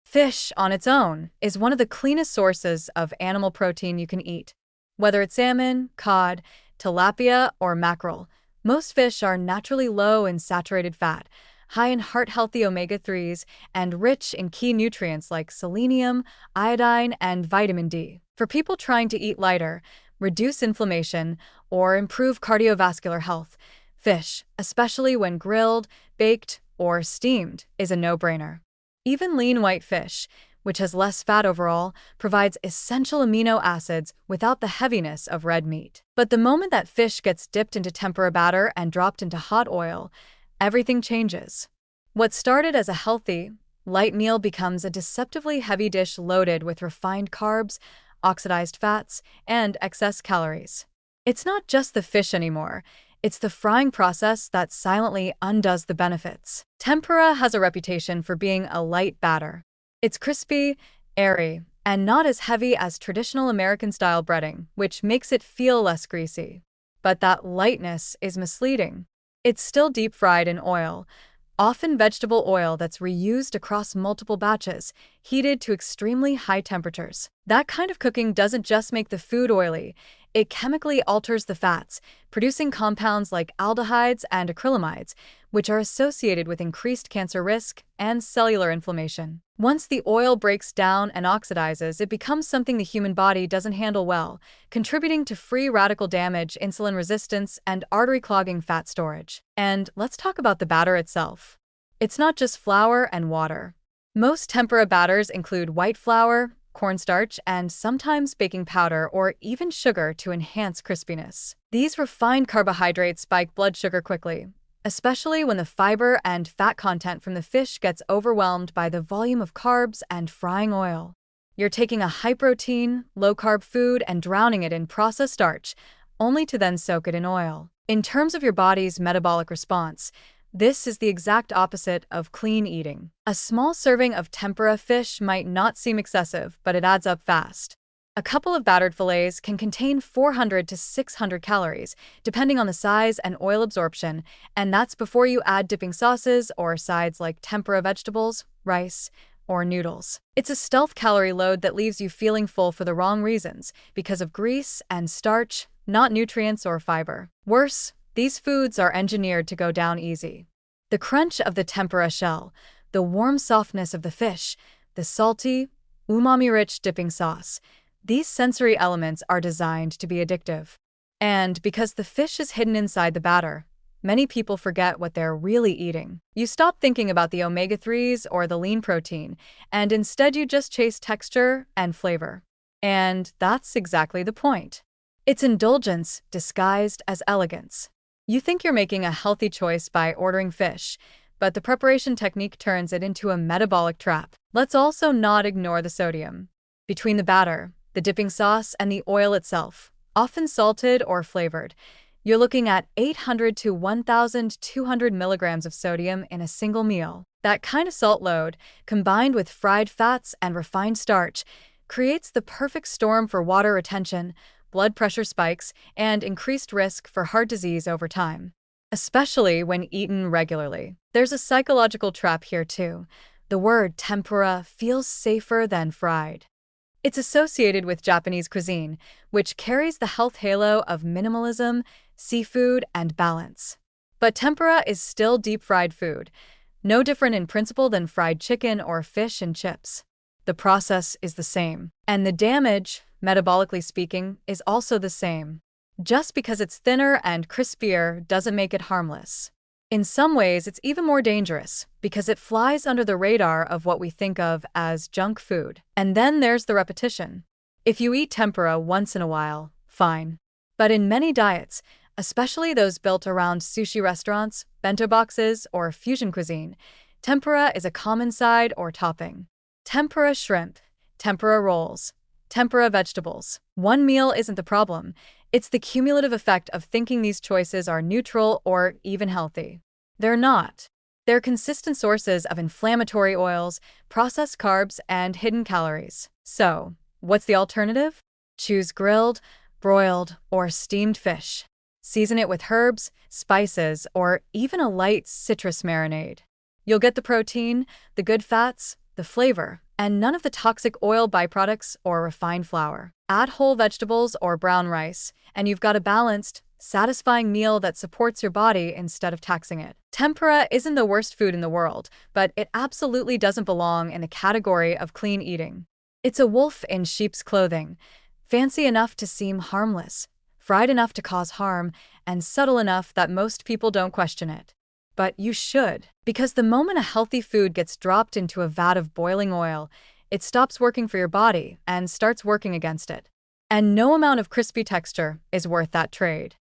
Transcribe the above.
Fish, on its own, is one of the cleanest sources of animal protein you can eat. Whether it's salmon, cod, tilapia, or mackerel, most fish are naturally low in saturated fat, high in heart-healthy omega-3s, and rich in key nutrients like selenium, iodine, and vitamin D. For people trying to eat lighter, reduce inflammation, or improve cardiovascular health, fish, especially when grilled, baked, or steamed, is a no-brainer. Even lean white fish, which has less fat overall, provides essential amino acids without the heaviness of red meat. But the moment that fish gets dipped into tempura batter and dropped into hot oil, everything changes. What started as a healthy, light meal becomes a deceptively heavy dish loaded with refined carbs, oxidized fats, and excess calories. It's not just the fish anymore. It's the frying process that silently undoes the benefits. Tempura has a reputation for being a light batter. It's crispy, airy, and not as heavy as traditional American-style breading, which makes it feel less greasy. But that lightness is misleading. It's still deep-fried in oil, often vegetable oil that's reused across multiple batches, heated to extremely high temperatures. That kind of cooking doesn't just make the food oily, it chemically alters the fats, producing compounds like aldehydes and acrylamides, which are associated with increased cancer risk and cellular inflammation. Once the oil breaks down and oxidizes, it becomes something the human body doesn't handle well, contributing to free radical damage, insulin resistance, and artery-clogging fat storage. And let's talk about the batter itself. It's not just flour and water. Most tempura batters include white flour, cornstarch, and sometimes baking powder or even sugar to enhance crispiness. These refined carbohydrates spike blood sugar quickly, especially when the fiber and fat content from the fish gets overwhelmed by the volume of carbs and frying oil. You're taking a high-protein, low-carb food and drowning it in processed starch, only to then soak it in oil. In terms of your body's metabolic response, this is the exact opposite of clean eating. A small serving of tempura fish might not seem excessive, but it adds up fast. A couple of battered fillets can contain 400 to 600 calories, depending on the size and oil absorption, and that's before you add dipping sauces or sides like tempura vegetables, rice, or noodles. It's a stealth calorie load that leaves you feeling full for the wrong reasons, because of grease and starch, not nutrients or fiber. Worse, these foods are engineered to go down easy. The crunch of the tempura shell, the warm softness of the fish, the salty, umami-rich dipping sauce, these sensory elements are designed to be addictive. And because the fish is hidden inside the batter, many people forget what they're really eating. You stop thinking about the omega-3s or the lean protein, and instead you just chase texture and flavor. And that's exactly the point. It's indulgence disguised as elegance. You think you're making a healthy choice by ordering fish, but the preparation technique turns it into a metabolic trap. Let's also not ignore the sodium. Between the batter, the dipping sauce, and the oil itself, often salted or flavored, you're looking at 800 to 1,200 milligrams of sodium in a single meal. That kind of salt load, combined with fried fats and refined starch, creates the perfect storm for water retention, blood pressure spikes, and increased risk for heart disease over time, especially when eaten regularly. There's a psychological trap here too. The word tempura feels safer than fried. It's associated with Japanese cuisine, which carries the health halo of minimalism, seafood, and balance. But tempura is still deep-fried food, no different in principle than fried chicken or fish and chips. The process is the same, and the damage, metabolically speaking, is also the same. Just because it's thinner and crispier doesn't make it harmless. In some ways, it's even more dangerous, because it flies under the radar of what we think of as junk food. And then there's the repetition. If you eat tempura once in a while, fine. But in many diets, especially those built around sushi restaurants, bento boxes, or fusion cuisine, tempura is a common side or topping. Tempura shrimp, tempura rolls, tempura vegetables. One meal isn't the problem. It's the cumulative effect of thinking these choices are neutral or even healthy. They're not. They're consistent sources of inflammatory oils, processed carbs, and hidden calories. So, what's the alternative? Choose grilled, broiled, or steamed fish. Season it with herbs, spices, or even a light citrus marinade. You'll get the protein, the good fats, the flavor, and none of the toxic oil byproducts or refined flour. Add whole vegetables or brown rice, and you've got a balanced, satisfying meal that supports your body instead of taxing it. Tempura isn't the worst food in the world, but it absolutely doesn't belong in the category of clean eating. It's a wolf in sheep's clothing, fancy enough to seem harmless, fried enough to cause harm, and subtle enough that most people don't question it. But you should, because the moment a healthy food gets dropped into a vat of boiling oil, it stops working for your body and starts working against it. And no amount of crispy texture is worth that trade.